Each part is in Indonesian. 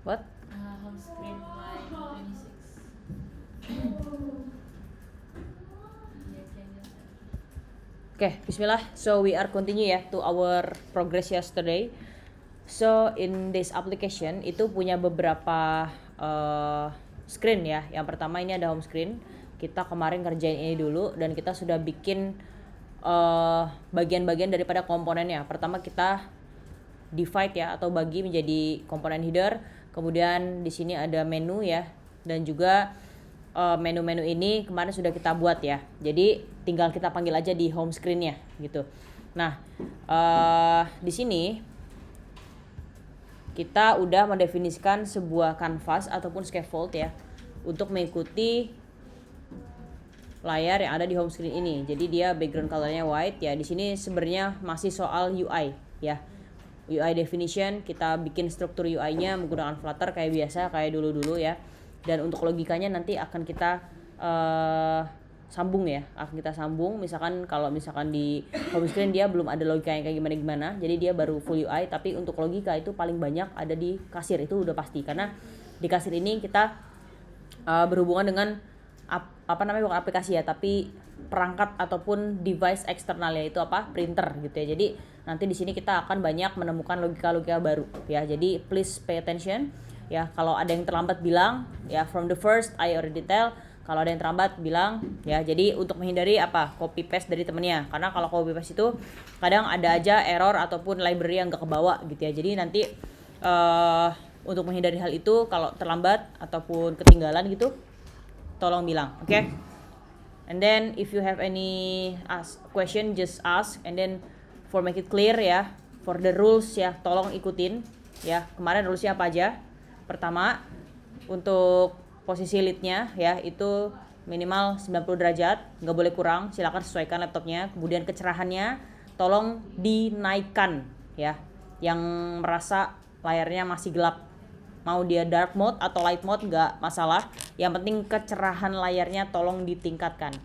What? Home screen line 26. Okay, bismillah. So we are continue ya to our progress yesterday. So in this application itu punya beberapa screen ya. Yang pertama ini ada home screen. Kita kemarin ngerjain ini dulu dan kita sudah bikin bagian-bagian daripada komponennya. Pertama kita divide ya atau bagi menjadi komponen header. Kemudian di sini ada menu ya dan juga menu-menu ini kemarin sudah kita buat ya. Jadi tinggal kita panggil aja di home screen-nya gitu. Nah, di sini kita udah mendefinisikan sebuah canvas ataupun scaffold ya untuk mengikuti layar yang ada di home screen ini. Jadi dia background colornya white ya. Di sini sebenarnya masih soal UI ya. UI definition, kita bikin struktur UI-nya menggunakan Flutter kayak biasa, kayak dulu-dulu ya. Dan untuk logikanya nanti akan kita sambung ya, akan kita sambung. Misalkan kalau misalkan di home screen dia belum ada logikanya kayak gimana-gimana, jadi dia baru full UI. Tapi untuk logika itu paling banyak ada di kasir, itu udah pasti. Karena di kasir ini kita berhubungan dengan bukan aplikasi ya, tapi perangkat ataupun device eksternalnya itu printer gitu ya. Jadi nanti di sini kita akan banyak menemukan logika-logika baru ya. Jadi please pay attention ya. Kalau ada yang terlambat bilang ya, from the first I already tell. Kalau ada yang terlambat bilang ya. Jadi untuk menghindari copy paste dari temennya, karena kalau copy paste itu kadang ada aja error ataupun library yang gak kebawa gitu ya. Jadi nanti untuk menghindari hal itu, kalau terlambat ataupun ketinggalan gitu, tolong bilang, oke? Okay? And then if you have any question, just ask. And then for make it clear ya, for the rules ya, tolong ikutin ya. Kemarin rulesnya apa aja? Pertama, untuk posisi leadnya ya itu minimal 90 derajat, nggak boleh kurang. Silakan sesuaikan laptopnya. Kemudian kecerahannya tolong dinaikkan ya, yang merasa layarnya masih gelap. Mau dia dark mode atau light mode nggak masalah, yang penting kecerahan layarnya tolong ditingkatkan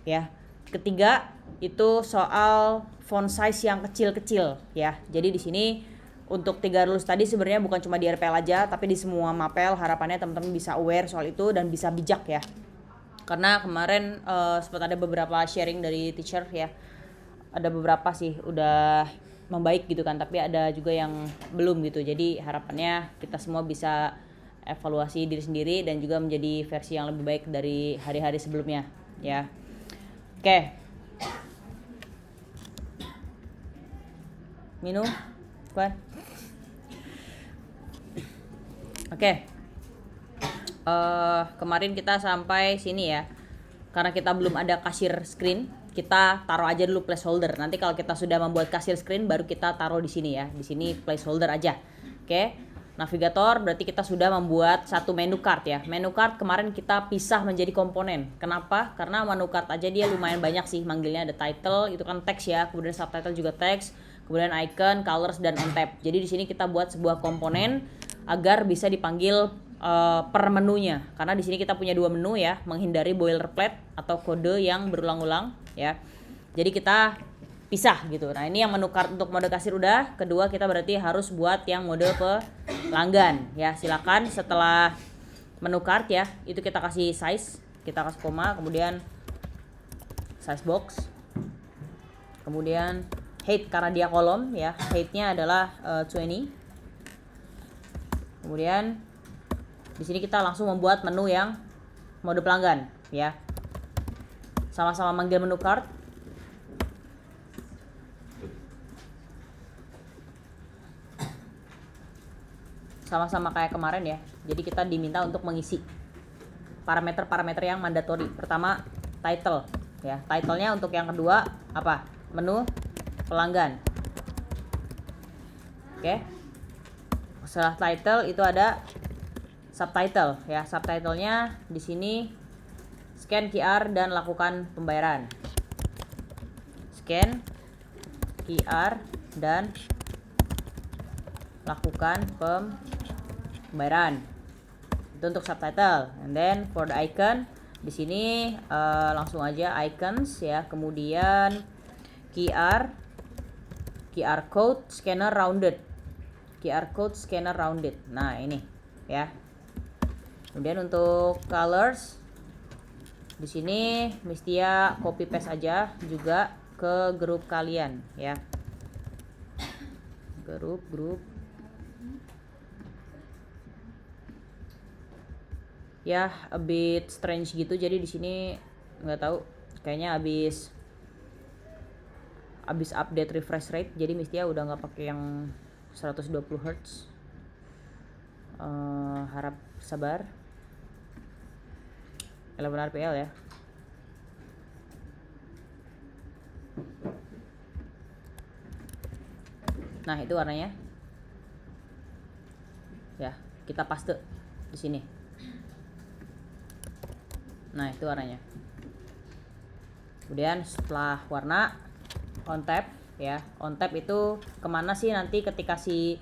ya. Ketiga itu soal font size yang kecil-kecil ya. Jadi di sini untuk 3 rules tadi sebenarnya bukan cuma di RPL aja, tapi di semua mapel. Harapannya teman-teman bisa aware soal itu dan bisa bijak ya. Karena kemarin sempat ada beberapa sharing dari teacher ya, ada beberapa sih udah membaik gitu kan, tapi ada juga yang belum gitu. Jadi harapannya kita semua bisa evaluasi diri sendiri dan juga menjadi versi yang lebih baik dari hari-hari sebelumnya ya. Oke. Minum Kuat. Oke. Kemarin kita sampai sini ya. Karena kita belum ada kasir screen, kita taruh aja dulu placeholder. Nanti kalau kita sudah membuat kasir screen baru kita taruh di sini ya. Di sini placeholder aja. Oke. Navigator berarti kita sudah membuat satu menu card ya. Menu card kemarin kita pisah menjadi komponen. Kenapa? Karena menu card aja dia lumayan banyak sih manggilnya. Ada title, itu kan teks ya. Kemudian subtitle juga teks. Kemudian icon, colors, dan on tab. Jadi di sini kita buat sebuah komponen agar bisa dipanggil per menunya, karena di sini kita punya 2 menu ya, menghindari boilerplate atau kode yang berulang-ulang ya. Jadi kita pisah gitu. Nah ini yang menu card untuk mode kasir udah. Kedua kita berarti harus buat yang mode pelanggan ya. Silakan setelah menu card ya, itu kita kasih size, kita kasih koma, kemudian size box, kemudian height karena dia kolom ya, heightnya adalah 20. Kemudian di sini kita langsung membuat menu yang mode pelanggan ya. Sama-sama manggil menu card. Sama-sama kayak kemarin ya. Jadi kita diminta untuk mengisi parameter-parameter yang mandatori. Pertama title ya. Title-nya untuk yang kedua apa? Menu pelanggan. Oke. Setelah title itu ada subtitle ya. Subtitlenya di sini scan QR dan lakukan pembayaran. Scan QR dan lakukan pembayaran. Itu untuk subtitle. And then for the icon di sini langsung aja icons ya. Kemudian QR code scanner rounded. QR code scanner rounded. Nah, ini ya. Kemudian untuk colors di sini Mistia copy paste aja juga ke grup kalian ya. Grup ya, a bit strange gitu, jadi di sini nggak tahu, kayaknya habis update refresh rate, jadi Mistia udah nggak pakai yang 120 Hz. Harap sabar. 11 RPL ya. Nah, itu warnanya. Ya, kita paste di sini. Nah, itu warnanya. Kemudian setelah warna, on tap ya. On tap itu kemana sih nanti ketika si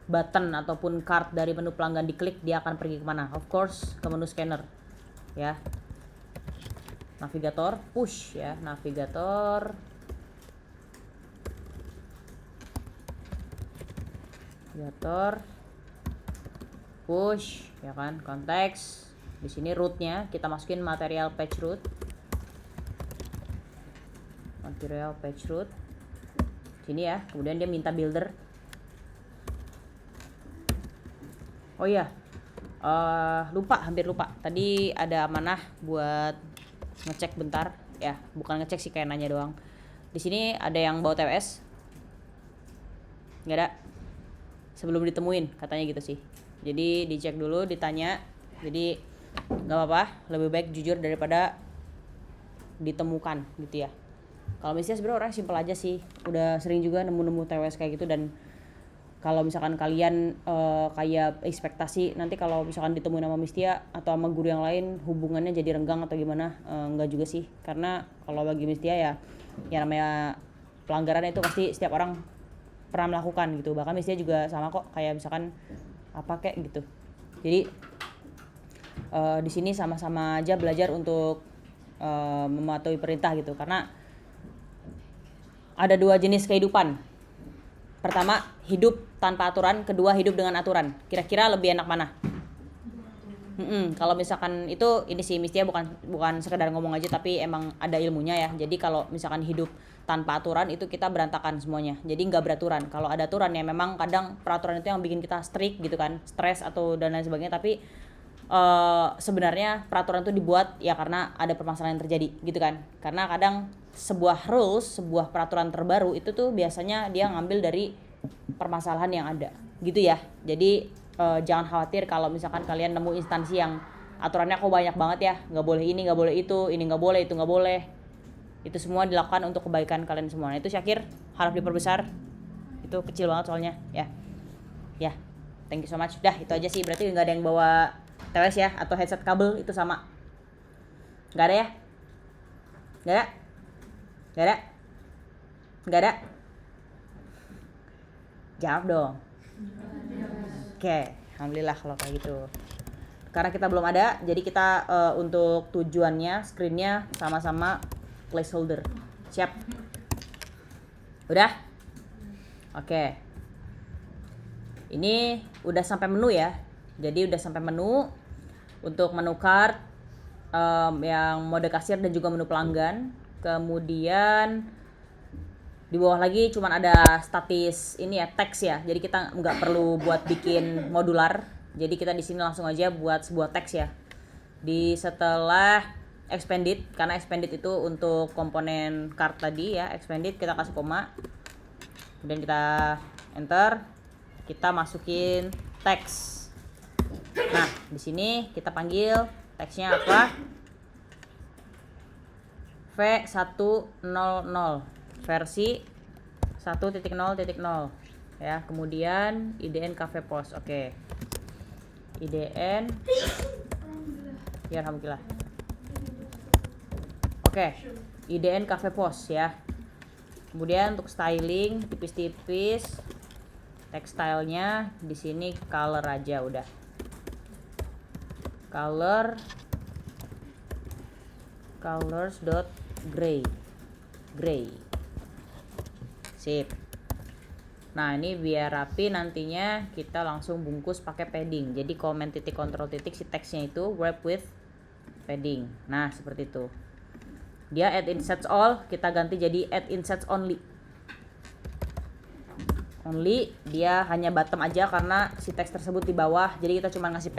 button ataupun card dari menu pelanggan diklik, dia akan pergi kemana? Of course ke menu scanner ya. Navigator push ya, navigator push ya kan, konteks. Di sini rootnya kita masukin material page root. Sini ya. Kemudian dia minta builder. Oh iya, hampir lupa. Tadi ada amanah buat ngecek bentar ya, bukan ngecek sih, kayak nanya doang. Di sini ada yang bawa TWS? Nggak ada. Sebelum ditemuin katanya gitu sih. Jadi dicek dulu, ditanya. Jadi nggak apa-apa, lebih baik jujur daripada ditemukan gitu ya. Kalau misalnya sebenarnya orang simpel aja sih, udah sering juga nemu-nemu TWS kayak gitu. Dan kalau misalkan kalian kayak ekspektasi nanti kalau misalkan ditemuin sama Mistia atau sama guru yang lain hubungannya jadi renggang atau gimana, enggak juga sih. Karena kalau bagi Mistia ya namanya pelanggaran itu pasti setiap orang pernah melakukan gitu. Bahkan Mistia juga sama kok, kayak misalkan apa kayak gitu. Jadi di sini sama-sama aja belajar untuk mematuhi perintah gitu. Karena ada dua jenis kehidupan. Pertama, hidup tanpa aturan. Kedua, hidup dengan aturan. Kira-kira lebih enak mana? Kalau misalkan itu, ini sih Mistia bukan sekedar ngomong aja, tapi emang ada ilmunya ya. Jadi kalau misalkan hidup tanpa aturan itu kita berantakan semuanya. Jadi nggak beraturan. Kalau ada aturan ya memang kadang peraturan itu yang bikin kita strict gitu kan, stres atau dan lain sebagainya. Tapi sebenarnya peraturan itu dibuat ya karena ada permasalahan yang terjadi gitu kan. Karena kadang sebuah rules, sebuah peraturan terbaru itu tuh biasanya dia ngambil dari permasalahan yang ada gitu ya. Jadi jangan khawatir kalau misalkan kalian nemu instansi yang aturannya kok banyak banget ya, nggak boleh ini, nggak boleh itu, ini nggak boleh, itu nggak boleh. Itu semua dilakukan untuk kebaikan kalian semua. Nah, itu Syakir harap diperbesar, itu kecil banget soalnya ya. Thank you so much. Dah itu aja sih, berarti nggak ada yang bawa TWS ya atau headset kabel, itu sama. Nggak ada ya? Nggak ada? Jawab dong. Oke, alhamdulillah kalau kayak gitu. Karena kita belum ada, jadi kita untuk tujuannya screennya sama-sama placeholder. Siap? Udah? Oke. Ini udah sampai menu ya. Jadi udah sampai menu. Untuk menu card yang mode kasir dan juga menu pelanggan. Kemudian di bawah lagi cuman ada statis ini ya, teks ya. Jadi kita nggak perlu buat bikin modular. Jadi kita di sini langsung aja buat sebuah teks ya. Di setelah expanded, karena expanded itu untuk komponen card tadi ya, expanded kita kasih koma. Kemudian kita enter, kita masukin teks. Nah, di sini kita panggil teksnya apa? V100 versi 1.0.0 ya. Kemudian IDN Cafe Post. Oke. IDN ya, alhamdulillah. Oke. IDN Cafe Post ya. Kemudian untuk styling tipis-tipis, tekstilenya di sini color aja udah. Colors.gray. Sip. Nah ini biar rapi, nantinya kita langsung bungkus pakai padding. Jadi comment titik control titik, si teksnya itu wrap with padding. Nah seperti itu. Dia add insets all, kita ganti jadi add insets only. Only, dia hanya bottom aja karena si teks tersebut di bawah. Jadi kita cuma ngasih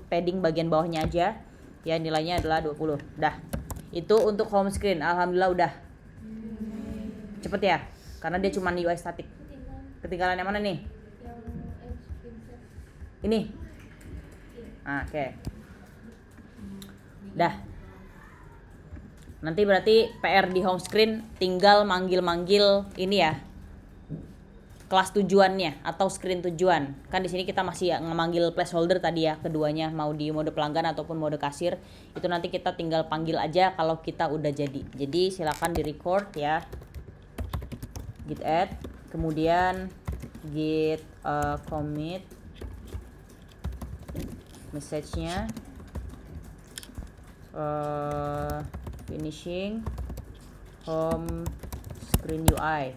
padding bagian bawahnya aja. Ya nilainya adalah 20. Dah. Itu untuk home screen. Alhamdulillah udah. Cepet ya, karena dia cuma UI static. Ketinggalan yang mana nih? Yang insert. Ini. Oke. Dah. Nanti berarti PR di home screen tinggal manggil-manggil ini ya. Kelas tujuannya atau screen tujuan. Kan di sini kita masih ngemanggil placeholder tadi ya, keduanya mau di mode pelanggan ataupun mode kasir. Itu nanti kita tinggal panggil aja kalau kita udah jadi. Jadi silakan di record ya. Git add, kemudian git commit message-nya, finishing home screen UI.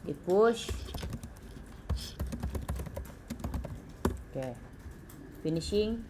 Git push. Oke. Finishing